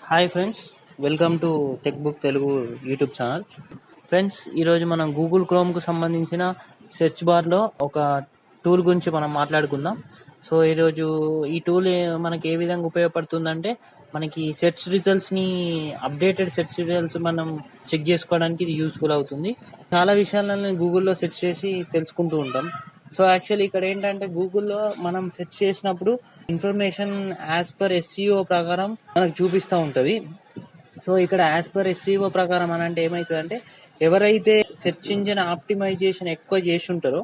Hi friends, welcome to tech book Telugu YouTube channel. Friends, ఈరోజు మనం Google క్రోమ్కు సంబంధించిన search బార్లో ఒక టూల్ గురించి మనం మాట్లాడుకుందాం. సో ఈరోజు ఈ టూల్ మనకి ఏ విధంగా ఉపయోగపడుతుందంటే, మనకి సెర్చ్ రిజల్ట్స్ని అప్డేటెడ్ సెర్చ్ రిజల్ట్స్ మనం చెక్ చేసుకోవడానికి ఇది యూస్ఫుల్ అవుతుంది. చాలా విషయాలను గూగుల్లో సెర్చ్ చేసి తెలుసుకుంటూ ఉంటాం. సో యాక్చువల్లీ ఇక్కడ ఏంటంటే, గూగుల్లో మనం సెర్చ్ చేసినప్పుడు ఇన్ఫర్మేషన్ యాజ్ పర్ ఎస్ఈఓ ప్రకారం మనకు చూపిస్తూ ఉంటుంది. సో ఇక్కడ యాజ్ పర్ ఎస్ఈఓ ప్రకారం అని అంటే ఏమవుతుందంటే, ఎవరైతే సెర్చ్ ఇంజిన్ ఆప్టిమైజేషన్ ఎక్కువ చేసి ఉంటారో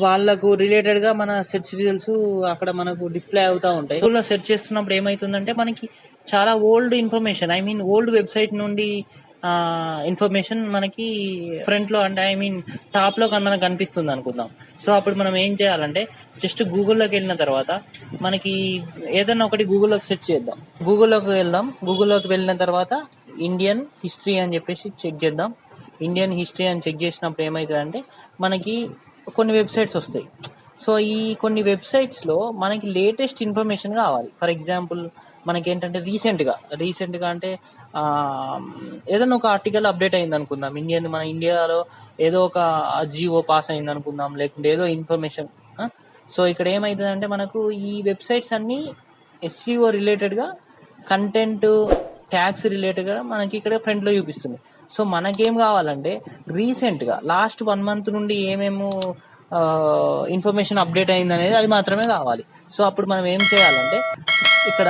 వాళ్ళకు రిలేటెడ్ గా మన సెర్చ్ రిజల్ట్స్ అక్కడ మనకు డిస్ప్లే అవుతూ ఉంటాయి. గూగుల్లో సెర్చ్ చేస్తున్నప్పుడు ఏమవుతుందంటే, మనకి చాలా ఓల్డ్ ఇన్ఫర్మేషన్, ఓల్డ్ వెబ్సైట్ నుండి ఇన్ఫర్మేషన్ మనకి ఫ్రంట్ లో అంటే టాప్ లో మనకు కనిపిస్తుంది అనుకుందాం. సో అప్పుడు మనం ఏం చేయాలంటే, జస్ట్ గూగుల్లోకి వెళ్ళిన తర్వాత మనకి ఏదైనా ఒకటి గూగుల్లోకి సెర్చ్ చేద్దాం. గూగుల్లోకి వెళ్ళిన తర్వాత ఇండియన్ హిస్టరీ అని చెప్పేసి చెక్ చేద్దాం. ఇండియన్ హిస్టరీ అని చెక్ చేసినప్పుడు ఏమవుతుందంటే, మనకి కొన్ని వెబ్సైట్స్ వస్తాయి. సో ఈ కొన్ని వెబ్సైట్స్ లో మనకి లేటెస్ట్ ఇన్ఫర్మేషన్ కావాలి. ఫర్ ఎగ్జాంపుల్, మనకి ఏంటంటే రీసెంట్ గా అంటే ఏదైనా ఒక ఆర్టికల్ అప్డేట్ అయింది అనుకుందాం. మన ఇండియాలో ఏదో ఒక జియో పాస్ అయింది అనుకుందాం, లేకుంటే ఏదో ఇన్ఫర్మేషన్. సో ఇక్కడ ఏమైతుందంటే, మనకు ఈ వెబ్సైట్స్ అన్ని ఎస్ఈఓ రిలేటెడ్ గా, కంటెంట్ ట్యాగ్స్ రిలేటెడ్ గా మనకి ఇక్కడ ఫ్రంట్ లో చూపిస్తుంది. సో మనకేం కావాలంటే, రీసెంట్ గా లాస్ట్ 1 month నుండి ఏమేమో ఇన్ఫర్మేషన్ అప్డేట్ అయింది అనేది అది మాత్రమే కావాలి. సో అప్పుడు మనం ఏం చేయాలంటే, ఇక్కడ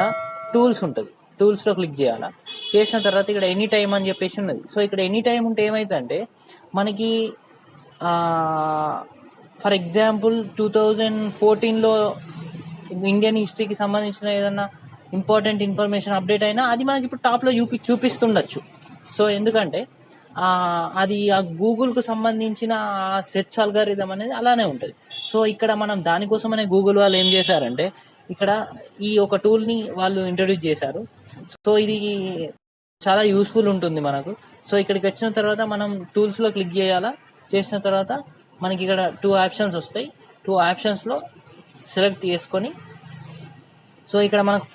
టూల్స్ ఉంటుంది, టూల్స్ లో క్లిక్ చేయాలా. చేసిన తర్వాత ఇక్కడ ఎనీ టైమ్ అని చెప్పేసి ఉన్నది. సో ఇక్కడ ఎనీ టైమ్ ఉంటే ఏమైందంటే, మనకి ఫర్ ఎగ్జాంపుల్ 2014లో ఇండియన్ హిస్టరీకి సంబంధించిన ఏదన్నా ఇంపార్టెంట్ ఇన్ఫర్మేషన్ అప్డేట్ అయినా అది మనకి ఇప్పుడు టాప్ లో చూపిస్తుండొచ్చు. సో ఎందుకంటే అది ఆ గూగుల్ కు సంబంధించిన సెర్చ్ అల్గారిథం అనేది అలానే ఉంటుంది. సో ఇక్కడ మనం దానికోసమనే గూగుల్ వాళ్ళు ఏం చేశారంటే, ఇక్కడ ఈ ఒక టూల్ ని వాళ్ళు ఇంట్రడ్యూస్ చేశారు. సో ఇది చాలా యూస్ఫుల్ ఉంటుంది మనకు. సో ఇక్కడికి వచ్చిన తర్వాత మనం టూల్స్ లో క్లిక్ చేయాలా. చేసిన తర్వాత మనకి ఇక్కడ 2 ఆప్షన్స్ వస్తాయి. 2 ఆప్షన్స్ లో సెలెక్ట్ చేసుకొని, సో ఇక్కడ మనకు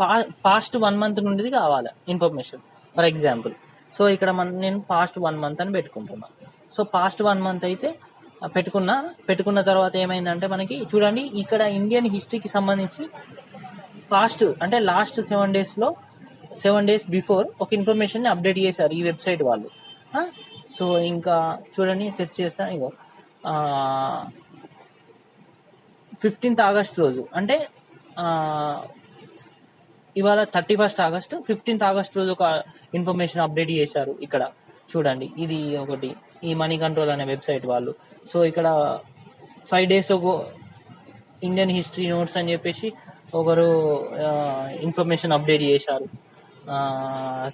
పాస్ట్ 1 month నుండి కావాలి ఇన్ఫర్మేషన్. ఫర్ ఎగ్జాంపుల్, సో ఇక్కడ నేను పాస్ట్ 1 month అని పెట్టుకుంటున్నాను. సో పాస్ట్ 1 month అయితే పెట్టుకున్న తర్వాత ఏమైందంటే, మనకి చూడండి ఇక్కడ ఇండియన్ హిస్టరీకి సంబంధించి పాస్ట్ అంటే లాస్ట్ 7 days బిఫోర్ ఒక ఇన్ఫర్మేషన్ ని అప్డేట్ చేశారు ఈ వెబ్సైట్ వాళ్ళు. సో ఇంకా చూడండి, సెర్చ్ చేస్తా. ఇగో 15th August రోజు, అంటే ఇవాళ 31st August, 15th August రోజు ఒక ఇన్ఫర్మేషన్ అప్డేట్ చేశారు. ఇక్కడ చూడండి, ఇది ఒకటి ఈ మనీ కంట్రోల్ అనే వెబ్సైట్ వాళ్ళు. సో ఇక్కడ 5 days ఇండియన్ హిస్టరీ నోట్స్ అని చెప్పేసి ఒకరు ఇన్ఫర్మేషన్ అప్డేట్ చేశారు.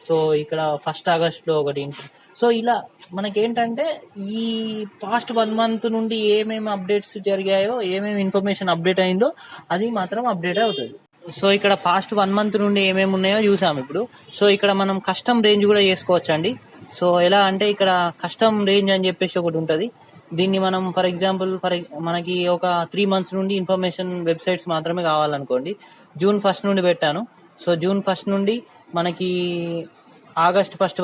సో ఇక్కడ 1st August లో ఒకటి. సో ఇలా మనకేంటంటే, ఈ పాస్ట్ 1 month నుండి ఏమేమి అప్డేట్స్ జరిగాయో, ఏమేమి ఇన్ఫర్మేషన్ అప్డేట్ అయిందో అది మాత్రం అప్డేట్ అవుతుంది. సో ఇక్కడ పాస్ట్ 1 month నుండి ఏమేమి ఉన్నాయో చూసాం ఇప్పుడు. సో ఇక్కడ మనం కస్టమ్ రేంజ్ కూడా చేసుకోవచ్చు అండి. సో ఎలా అంటే, ఇక్కడ కస్టమ్ రేంజ్ అని చెప్పేసి ఒకటి ఉంటుంది. దీన్ని మనం ఫర్ ఎగ్జాంపుల్ మనకి ఒక 3 months నుండి ఇన్ఫర్మేషన్ వెబ్సైట్స్ మాత్రమే కావాలనుకోండి. June 1st నుండి పెట్టాను. సో June 1st నుండి మనకి August 1st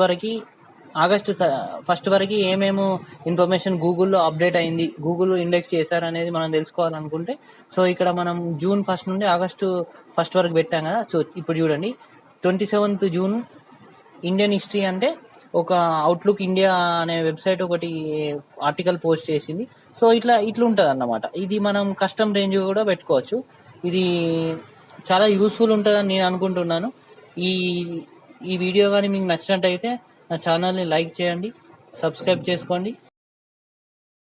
వరకు ఏమేమో ఇన్ఫర్మేషన్ గూగుల్లో అప్డేట్ అయింది, గూగుల్ ఇండెక్స్ చేశారు అనేది మనం తెలుసుకోవాలనుకుంటే, సో ఇక్కడ మనం June 1st నుండి August 1st వరకు పెట్టాం కదా. సో ఇప్పుడు చూడండి, 27th June ఇండియన్ హిస్టరీ అంటే ఒక అవుట్లుక్ ఇండియా అనే వెబ్సైట్ ఒకటి ఆర్టికల్ పోస్ట్ చేసింది. సో ఇట్లా ఉంటుంది అన్నమాట. ఇది మనం కస్టమ్ రేంజ్ కూడా పెట్టుకోవచ్చు. ఇది చాలా యూస్ఫుల్ ఉంటుందని నేను అనుకుంటున్నాను. ఈ వీడియో కానీ మీకు నచ్చినట్టయితే నా ఛానల్ని లైక్ చేయండి, సబ్స్క్రైబ్ చేసుకోండి.